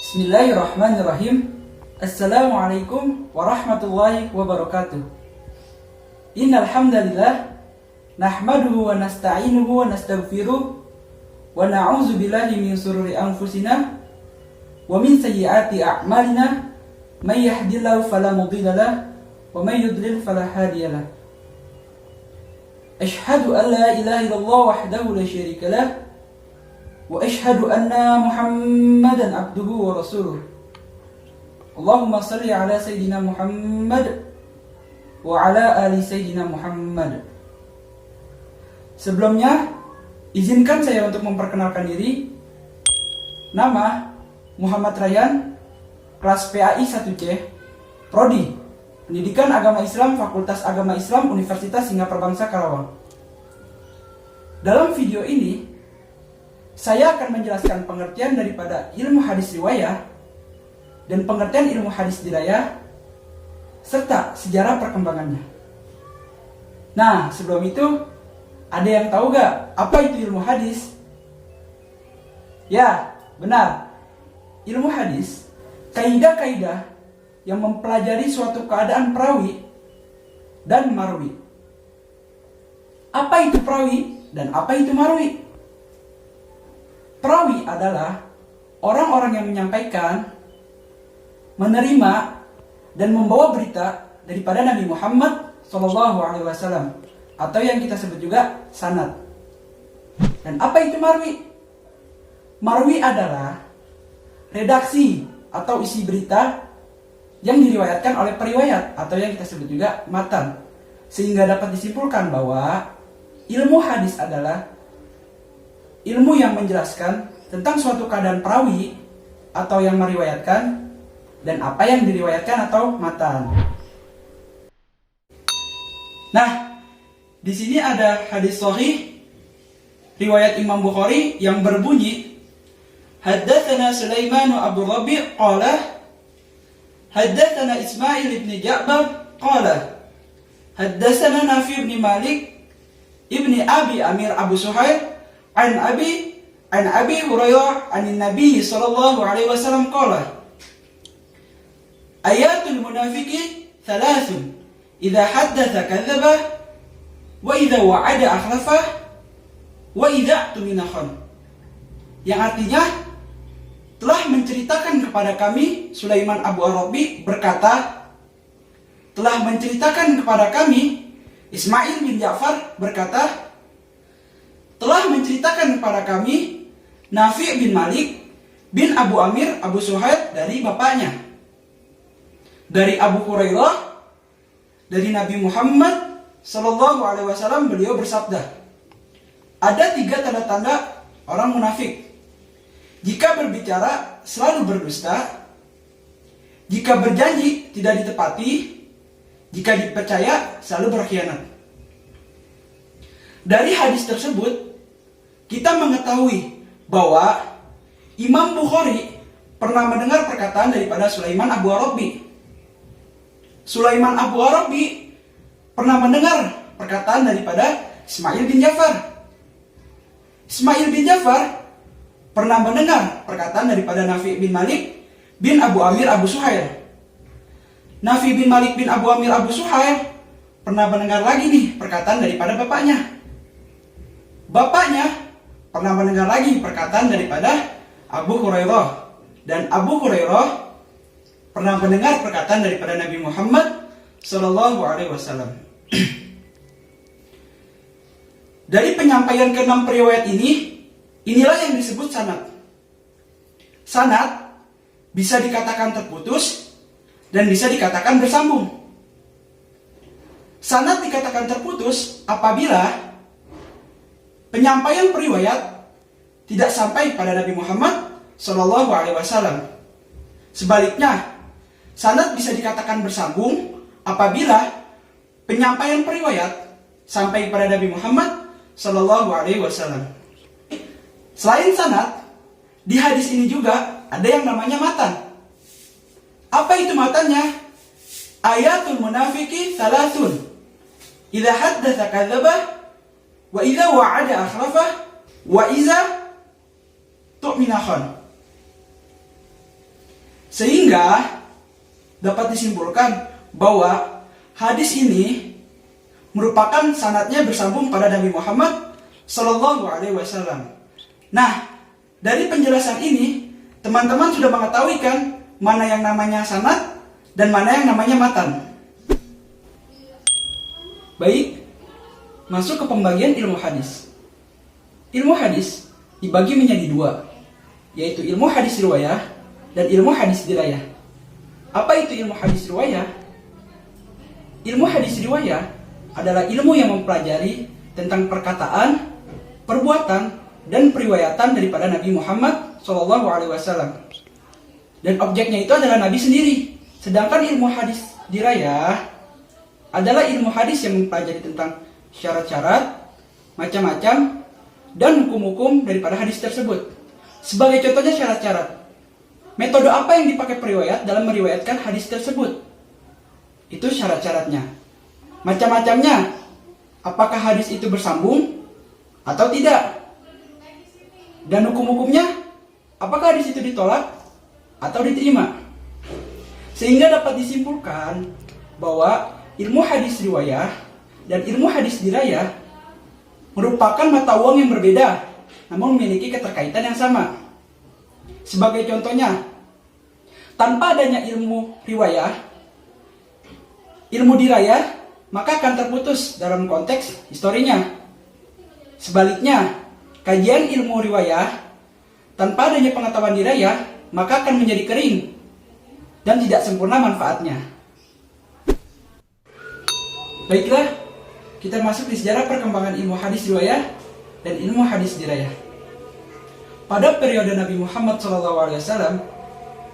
Bismillahirrahmanirrahim. Assalamualaikum warahmatullahi wabarakatuh. Innal hamdalillah nahmaduhu wa nasta'inuhu wa nastaghfiruh wa na'udzu billahi min shururi anfusina wa min sayyiati a'malina may yahdihillahu fala mudilla lahu wa may yudlil fala hadiya lahu. Asyhadu an la ilaha illallah wahdahu la syarika lahu wa asyhadu anna Muhammadan abduhu wa rasuluh. Allahumma salli ala sayyidina Muhammad wa ala ali sayyidina Muhammad. Sebelumnya, izinkan saya untuk memperkenalkan diri. Nama Muhammad Rayyan, kelas PAI 1C, Prodi Pendidikan Agama Islam, Fakultas Agama Islam, Universitas Singapura Bangsa Karawang. Dalam video ini, saya akan menjelaskan pengertian daripada ilmu hadis riwayah dan pengertian ilmu hadis dirayah serta sejarah perkembangannya. Nah, sebelum itu, ada yang tahu gak apa itu ilmu hadis? Ya, benar. Ilmu hadis, kaidah-kaidah yang mempelajari suatu keadaan perawi dan marwi. Apa itu perawi dan apa itu marwi? Perawi adalah orang-orang yang menyampaikan, menerima, dan membawa berita daripada Nabi Muhammad SAW, atau yang kita sebut juga sanad. Dan apa itu marwi? Marwi adalah redaksi atau isi berita yang diriwayatkan oleh periwayat, atau yang kita sebut juga matan. Sehingga dapat disimpulkan bahwa ilmu hadis adalah ilmu yang menjelaskan tentang suatu keadaan perawi atau yang meriwayatkan dan apa yang diriwayatkan atau matan. Nah, di sini ada hadis sahih riwayat Imam Bukhari yang berbunyi, Haddatsana Sulaiman Abu Rabi' qala Haddatsana Ismail ibn Ja'bar qala Haddatsana Nafi' ibn Malik ibn Abi Amir Abu Suhail an Abi Hurairah an Nabi sallallahu alaihi wasallam qala Ayatul munafiqi thalathun idza haddatsa kadzdzaba wa idza wa'ada akhlafa wa idza tumina khan. Yang artinya, telah menceritakan kepada kami Sulaiman Abu Arabi berkata, telah menceritakan kepada kami Ismail bin Ja'far berkata, telah menceritakan kepada kami Nafi' bin Malik bin Abu Amir Abu Suhail dari bapaknya, dari Abu Hurairah, dari Nabi Muhammad Sallallahu Alaihi Wasallam. Beliau bersabda, ada 3 tanda-tanda orang munafik. Jika berbicara selalu berdusta, jika berjanji tidak ditepati, jika dipercaya selalu berkhianat. Dari hadis tersebut, kita mengetahui bahwa Imam Bukhari pernah mendengar perkataan daripada Sulaiman Abu Arabi. Sulaiman Abu Arabi pernah mendengar perkataan daripada Ismail bin Ja'far. Ismail bin Ja'far pernah mendengar perkataan daripada Nafi' bin Malik bin Abu Amir Abu Suhail. Nafi' bin Malik bin Abu Amir Abu Suhail pernah mendengar lagi nih perkataan daripada bapaknya. Bapaknya pernah mendengar lagi perkataan daripada Abu Hurairah, dan Abu Hurairah pernah mendengar perkataan daripada Nabi Muhammad Sallallahu Alaihi Wasallam. Dari penyampaian ke-6 periwayat ini, inilah yang disebut sanad. Sanad bisa dikatakan terputus dan bisa dikatakan bersambung. Sanad dikatakan terputus apabila penyampaian periwayat tidak sampai pada Nabi Muhammad Sallallahu Alaihi Wasallam. Sebaliknya, sanad bisa dikatakan bersambung apabila penyampaian periwayat sampai pada Nabi Muhammad Sallallahu Alaihi Wasallam. Selain sanad, di hadis ini juga ada yang namanya matan. Apa itu matannya? Ayatul munafiqi thalathun idza haddatsa kadzdzaba wa idza wa'ada akhlafa wa idza tu'mina khan. Sehingga dapat disimpulkan bahwa hadis ini merupakan sanadnya bersambung pada Nabi Muhammad Sallallahu Alaihi Wasallam. Nah, dari penjelasan ini, teman-teman sudah mengetahui kan mana yang namanya sanad dan mana yang namanya matan. Baik, masuk ke pembagian ilmu hadis. Ilmu hadis dibagi menjadi dua, yaitu ilmu hadis riwayah dan ilmu hadis dirayah. Apa itu ilmu hadis riwayah? Ilmu hadis riwayah adalah ilmu yang mempelajari tentang perkataan, perbuatan, dan periwayatan daripada Nabi Muhammad SAW. Dan objeknya itu adalah Nabi sendiri. Sedangkan ilmu hadis dirayah adalah ilmu hadis yang mempelajari tentang syarat-syarat, macam-macam, dan hukum-hukum daripada hadis tersebut. Sebagai contohnya syarat-syarat. Metode apa yang dipakai periwayat dalam meriwayatkan hadis tersebut? Itu syarat-syaratnya. Macam-macamnya. Apakah hadis itu bersambung atau tidak? Dan hukum-hukumnya, apakah hadis itu ditolak atau diterima? Sehingga dapat disimpulkan bahwa ilmu hadis riwayah dan ilmu hadis dirayah merupakan mata uang yang berbeda, namun memiliki keterkaitan yang sama. Sebagai contohnya, tanpa adanya ilmu riwayah, ilmu dirayah, maka akan terputus dalam konteks historinya. Sebaliknya, kajian ilmu riwayah tanpa adanya pengetahuan dirayah, maka akan menjadi kering dan tidak sempurna manfaatnya. Baiklah, kita masuk di sejarah perkembangan ilmu hadis riwayah dan ilmu hadis dirayah. Pada periode Nabi Muhammad SAW,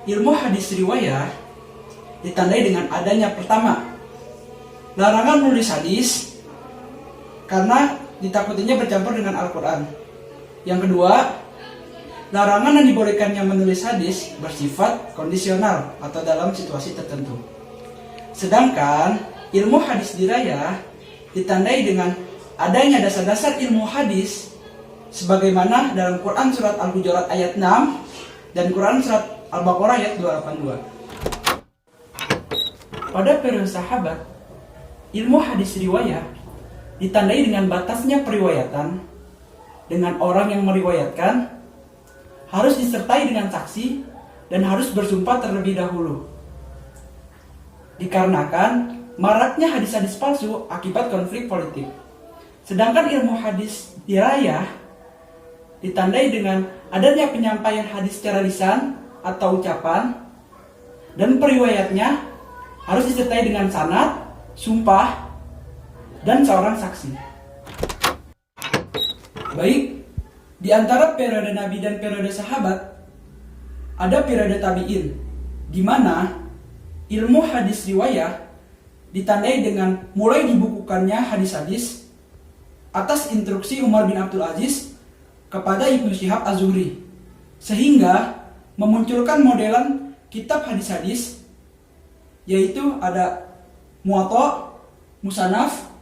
ilmu hadis riwayah ditandai dengan adanya pertama, larangan menulis hadis karena ditakutinya bercampur dengan Al-Quran. Yang kedua, larangan yang dibolehkannya menulis hadis bersifat kondisional atau dalam situasi tertentu. Sedangkan ilmu hadis dirayah ditandai dengan adanya dasar-dasar ilmu hadis sebagaimana dalam Quran surat Al-Hujurat ayat 6 dan Quran surat Al-Baqarah ayat 282. Pada periode sahabat, ilmu hadis riwayah ditandai dengan batasnya periwayatan, dengan orang yang meriwayatkan harus disertai dengan saksi dan harus bersumpah terlebih dahulu. Dikarenakan maraknya hadis-hadis palsu akibat konflik politik. Sedangkan ilmu hadis dirayah ditandai dengan adanya penyampaian hadis secara lisan atau ucapan, dan periwayatnya harus disertai dengan sanad, sumpah, dan seorang saksi. Baik, di antara periode Nabi dan periode sahabat, ada periode tabi'in, di mana ilmu hadis riwayah ditandai dengan mulai dibukukannya hadis-hadis atas instruksi Umar bin Abdul Aziz kepada Ibnu Syihab Az-Zuhri, sehingga memunculkan modelan kitab hadis-hadis, yaitu ada Muwatta, Musannaf,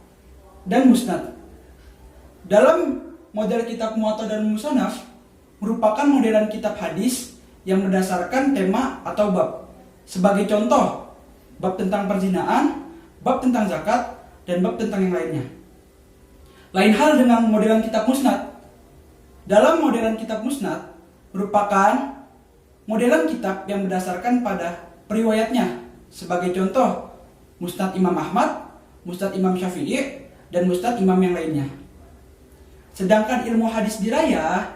dan Musnad. Dalam model kitab Muwatta dan Musannaf merupakan modelan kitab hadis yang berdasarkan tema atau bab. Sebagai contoh, bab tentang perzinaan, bab tentang zakat, dan bab tentang yang lainnya. Lain hal dengan modelan kitab Musnad. Dalam modelan kitab Musnad merupakan modelan kitab yang berdasarkan pada periwayatnya. Sebagai contoh, Musnad Imam Ahmad, Musnad Imam Syafi'i, dan Musnad Imam yang lainnya. Sedangkan ilmu hadis dirayah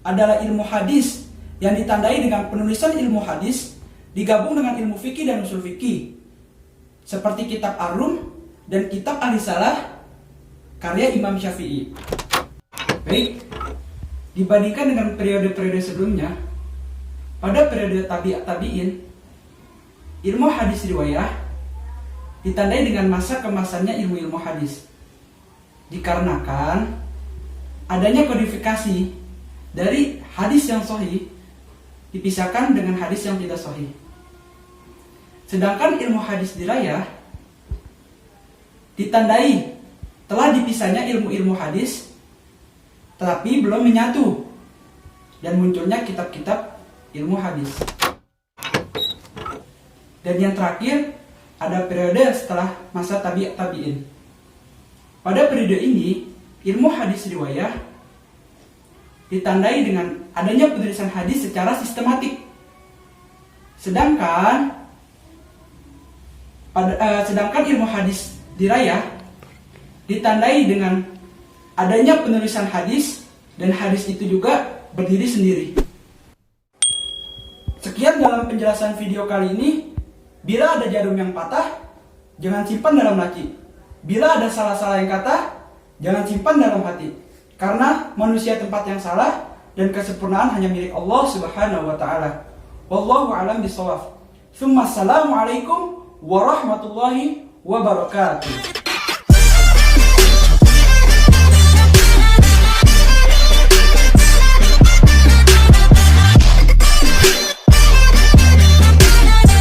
adalah ilmu hadis yang ditandai dengan penulisan ilmu hadis digabung dengan ilmu fikih dan usul fikih, seperti kitab Ar-Rum dan kitab Ar-Risalah karya Imam Syafi'i. Baik, dibandingkan dengan periode-periode sebelumnya, pada periode tabi'in, ilmu hadis riwayah ditandai dengan masa kemasannya ilmu hadis. Dikarenakan adanya kodifikasi dari hadis yang sahih dipisahkan dengan hadis yang tidak sahih. Sedangkan ilmu hadis dirayah ditandai telah dipisahnya ilmu hadis tetapi belum menyatu dan munculnya kitab-kitab ilmu hadis. Dan yang terakhir, ada periode setelah masa tabi'in. Pada periode ini, ilmu hadis riwayah ditandai dengan adanya penulisan hadis secara sistematik. Sedangkan ilmu hadis dirayah ditandai dengan adanya penulisan hadis dan hadis itu juga berdiri sendiri. Sekian dalam penjelasan video kali ini. Bila ada jarum yang patah, jangan simpan dalam laci. Bila ada salah-salah yang kata, jangan simpan dalam hati. Karena manusia tempat yang salah dan kesempurnaan hanya milik Allah Subhanahu wa taala. Wallahu a'lam bishawab. Assalamualaikum warahmatullahi wabarakatuh.